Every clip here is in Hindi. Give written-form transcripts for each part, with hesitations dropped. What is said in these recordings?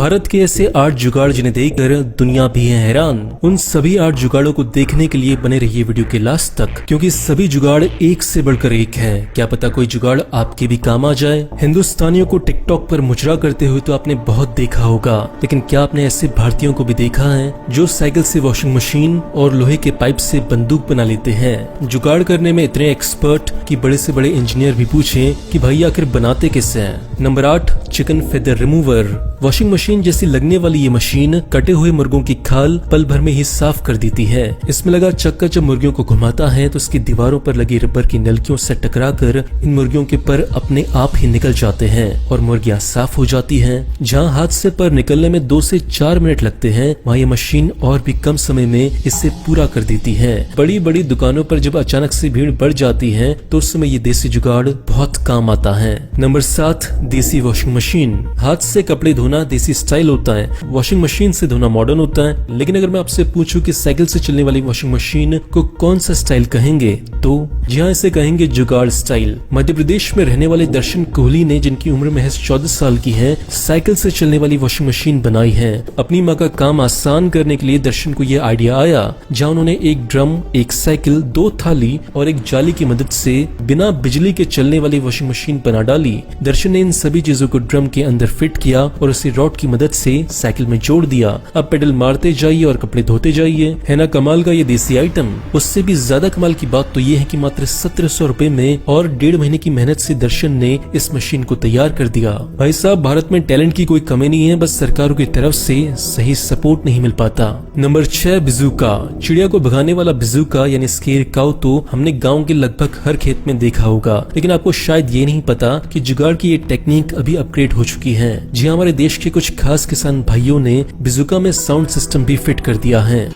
भारत के ऐसे 8 जुगाड़ जिन्हें देखकर दुनिया भी है हैरान। उन सभी 8 जुगाड़ों को देखने के लिए बने रहिए वीडियो के लास्ट तक, क्योंकि सभी जुगाड़ एक से बढ़कर एक है। क्या पता कोई जुगाड़ आपके भी काम आ जाए। हिंदुस्तानियों को टिकटॉक पर मुजरा करते हुए तो आपने बहुत देखा होगा, लेकिन क्या आपने ऐसे भारतीयों को भी देखा है जो साइकिल से वॉशिंग मशीन और लोहे के पाइप से बंदूक बना लेते हैं। जुगाड़ करने में इतने एक्सपर्ट कि बड़े से बड़े इंजीनियर भी पूछें कि भाई आखिर बनाते किससे हैं। Number 8, chicken feather remover. Washing machine जैसी लगने वाली ये मशीन कटे हुए मुर्गों की खाल पल भर में ही साफ कर देती है। इसमें लगा चक्का जब मुर्गियों को घुमाता है तो इसकी दीवारों पर लगी रबर की नलकियों से टकराकर इन मुर्गियों के पर अपने आप ही निकल जाते हैं और मुर्गियां साफ हो जाती हैं। जहां हाथ से पर निकलने में 2 से 4 मिनट लगते हैं, वहाँ ये मशीन और भी कम समय में इससे पूरा कर देती है। बड़ी बड़ी दुकानों पर जब अचानक से भीड़ बढ़ जाती है तो उस समय ये देसी जुगाड़ बहुत काम आता है। नंबर 7, देसी वॉशिंग मशीन। हाथ से कपड़े धोना देसी स्टाइल होता है, वॉशिंग मशीन से धोना मॉडर्न होता है। लेकिन अगर मैं आपसे पूछूं कि साइकिल से चलने वाली वॉशिंग मशीन को कौन सा स्टाइल कहेंगे, तो जी हाँ, इसे कहेंगे जुगाड़ स्टाइल। मध्य प्रदेश में रहने वाले दर्शन कोहली ने, जिनकी उम्र महज 14 साल की है, साइकिल से चलने वाली वॉशिंग मशीन बनाई है। अपनी माँ का काम आसान करने के लिए दर्शन को यह आइडिया आया, जहाँ उन्होंने एक ड्रम, एक साइकिल, 2 थाली और एक जाली की मदद से बिना बिजली के चलने वाली वॉशिंग मशीन बना डाली। दर्शन ने इन सभी चीजों को ड्रम के अंदर फिट किया और उसे रॉड की मदद से साइकिल में जोड़ दिया। अब पेडल मारते जाइए और कपड़े धोते जाइए। है ना कमाल का ये देसी आइटम। उससे भी ज्यादा कमाल की बात तो ये है कि मात्र 1700 रुपए में और 1.5 महीने की मेहनत से दर्शन ने इस मशीन को तैयार कर दिया। भाई साहब, भारत में टैलेंट की कोई कमी नहीं है, बस सरकारों की तरफ से सही सपोर्ट नहीं मिल पाता। नंबर 6, बिजूका। चिड़िया को भगाने वाला बिजूका यानी स्केर काउ तो हमने गाँव के लगभग हर खेत में देखा होगा, लेकिन आपको शायद ये नहीं पता कि जुगाड़ की ये टेक्निक अभी अपग्रेड हो चुकी है। जी हमारे देश के कुछ खास किसान भाइयों ने बिजुका में साउंड सिस्टम भी फिट कर दिया है।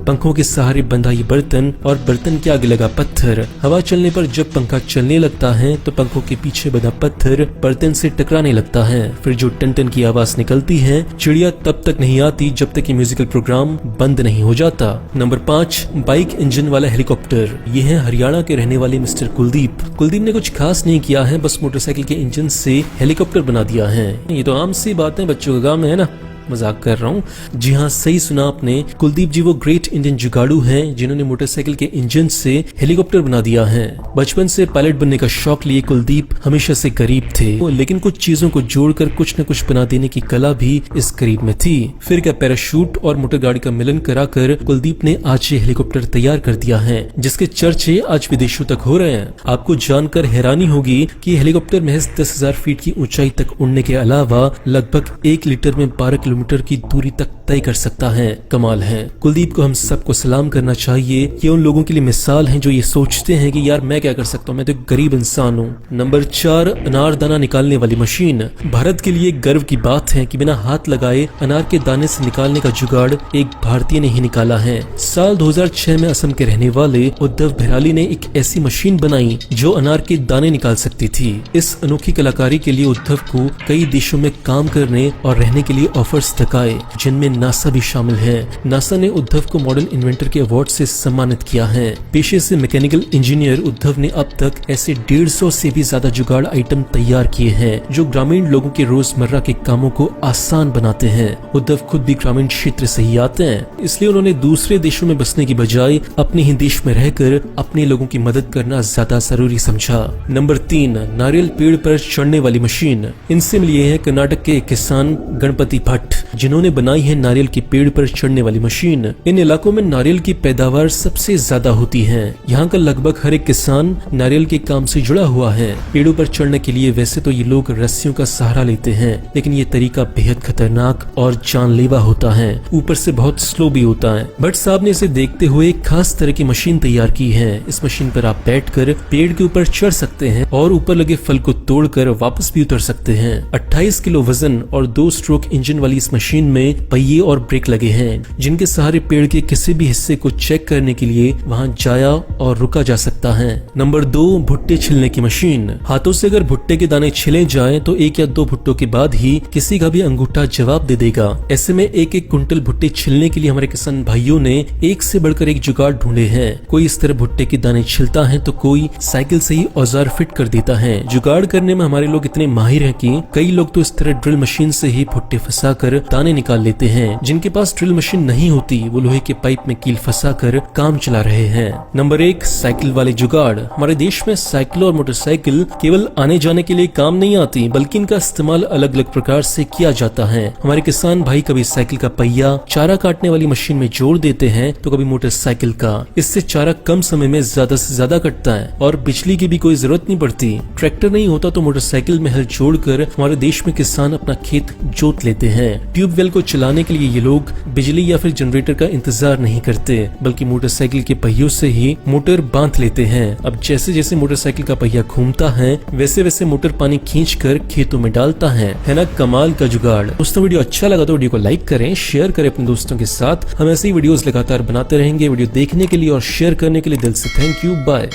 पंखों के सहारे बंधा ये बर्तन और बर्तन के आगे लगा पत्थर। हवा चलने पर जब पंखा चलने लगता है तो पंखों के पीछे बंधा पत्थर बर्तन से टकराने लगता है। फिर जो टन टन की आवाज निकलती है, चिड़िया तब तक नहीं आती जब तक ये म्यूजिकल प्रोग्राम बंद नहीं हो जाता। नंबर 5, बाइक इंजन वाला हेलीकॉप्टर। ये है हरियाणा के रहने वाले मिस्टर कुलदीप। कुलदीप ने कुछ खास नहीं किया है, बस मोटरसाइकिल के इंजन से हेलीकॉप्टर बना दिया है। ये तो आम सी बात है, बच्चों का काम है ना। मजाक कर रहा हूँ। जी हाँ, सही सुना आपने। कुलदीप जी वो ग्रेट इंडियन जुगाड़ू हैं जिन्होंने मोटरसाइकिल के इंजन से हेलीकॉप्टर बना दिया है। बचपन से पायलट बनने का शौक लिए कुलदीप हमेशा से गरीब थे, लेकिन कुछ चीजों को जोड़कर कुछ न कुछ बना देने की कला भी इस गरीब में थी। फिर क्या, पैराशूट और मोटर गाड़ी का मिलन कराकर कुलदीप ने आज ये हेलीकॉप्टर तैयार कर दिया है, जिसके चर्चे आज विदेशों तक हो रहे हैं। आपको जानकर हैरानी होगी कि हेलीकॉप्टर महज 10,000 फीट की ऊंचाई तक उड़ने के अलावा लगभग 1 लीटर में 12 किलोमीटर की दूरी तक तय कर सकता है। कमाल है। कुलदीप को हम सबको सलाम करना चाहिए। ये उन लोगों के लिए मिसाल हैं जो ये सोचते हैं कि यार मैं क्या कर सकता हूँ, मैं तो एक गरीब इंसान हूँ। नंबर 4, अनार दाना निकालने वाली मशीन। भारत के लिए गर्व की बात है कि बिना हाथ लगाए अनार के दाने से निकालने का जुगाड़ एक भारतीय ने ही निकाला है। साल 2006 में असम के रहने वाले उद्धव भैराली ने एक ऐसी मशीन बनाई जो अनार के दाने निकाल सकती थी। इस अनोखी कलाकारी के लिए उद्धव को कई देशों में काम करने और रहने के लिए ऑफर्स तक आए, जिनमें नासा भी शामिल है। नासा ने उद्धव को मॉडर्न इन्वेंटर के अवार्ड से सम्मानित किया है। पेशे से मैकेनिकल इंजीनियर उद्धव ने अब तक ऐसे 150 से भी ज्यादा जुगाड़ आइटम तैयार किए हैं जो ग्रामीण लोगों के रोजमर्रा के कामों को आसान बनाते हैं। उद्धव खुद भी ग्रामीण क्षेत्र से ही आते हैं, इसलिए उन्होंने दूसरे देशों में बसने की बजाय अपने ही देश में रहकर अपने लोगों की मदद करना ज्यादा जरूरी समझा। नंबर 3, नारियल पेड़ पर चढ़ने वाली मशीन। इनसे मिली है कर्नाटक के किसान गणपति भट्ट, जिन्होंने बनाई है नारियल के पेड़ पर चढ़ने वाली मशीन। इन इलाकों में नारियल की पैदावार सबसे ज्यादा होती है। यहाँ का लगभग हर एक किसान नारियल के काम से जुड़ा हुआ है। पेड़ों पर चढ़ने के लिए वैसे तो ये लोग रस्सियों का सहारा लेते हैं, लेकिन ये तरीका बेहद खतरनाक और जानलेवा होता है, ऊपर से बहुत स्लो भी होता है। भट्ट साहब ने इसे देखते हुए एक खास तरह की मशीन तैयार की है। इस मशीन पर आप बैठकर पेड़ के ऊपर चढ़ सकते हैं और ऊपर लगे फल को तोड़कर वापस भी उतर सकते हैं। 28 किलो वजन और 2 स्ट्रोक इंजन वाली इस मशीन में पहिए और ब्रेक लगे हैं जिनके सहारे पेड़ के किसी भी हिस्से को चेक करने के लिए वहां जाया और रुका जा सकता है। नंबर 2, भुट्टे छिलने की मशीन। हाथों से अगर भुट्टे के दाने छिले जाएं तो 1 या 2 भुट्टों के बाद ही किसी का भी अंगूठा जवाब दे देगा। ऐसे में 1-1 कुंटल भुट्टे छिलने के लिए हमारे किसान भाइयों ने एक से बढ़कर एक जुगाड़ ढूंढे हैं। कोई इस तरह भुट्टे के दाने छिलता है तो कोई साइकिल से ही औजार फिट कर देता है। जुगाड़ करने में हमारे लोग इतने माहिर हैं कि कई लोग तो इस तरह ड्रिल मशीन से ही भुट्टे फंसाकर दाने निकाल लेते हैं। जिनके पास ड्रिल मशीन नहीं होती वो लोहे के पाइप में कील फंसाकर काम चला रहे हैं। नंबर 1, साइकिल वाले जुगाड़। हमारे देश में साइकिल और मोटरसाइकिल केवल आने जाने के लिए काम नहीं आती बल्कि इनका इस्तेमाल अलग अलग प्रकार से किया जाता है। हमारे किसान भाई कभी साइकिल का पहिया चारा काटने वाली मशीन में जोड़ देते हैं तो कभी मोटरसाइकिल का। इससे चारा कम समय में ज्यादा से ज्यादा कटता है और बिजली की भी कोई जरूरत नहीं पड़ती। ट्रैक्टर नहीं होता तो मोटरसाइकिल में हल जोड़कर हमारे देश में किसान अपना खेत जोत लेते हैं। ट्यूबवेल को चलाने के लिए ये लोग बिजली या फिर जनरेटर का इंतजार नहीं करते बल्कि मोटरसाइकिल के पहियों से ही मोटर बांध लेते हैं। अब जैसे जैसे मोटरसाइकिल का पहिया घूमता है वैसे वैसे मोटर पानी खींचकर खेतों में डालता है ना कमाल का जुगाड़। दोस्तों वीडियो अच्छा लगा तो वीडियो को लाइक करें, शेयर करें अपने दोस्तों के साथ। हम ऐसे ही वीडियोस लगातार बनाते रहेंगे। वीडियो देखने के लिए और शेयर करने के लिए दिल से थैंक यू। बाय।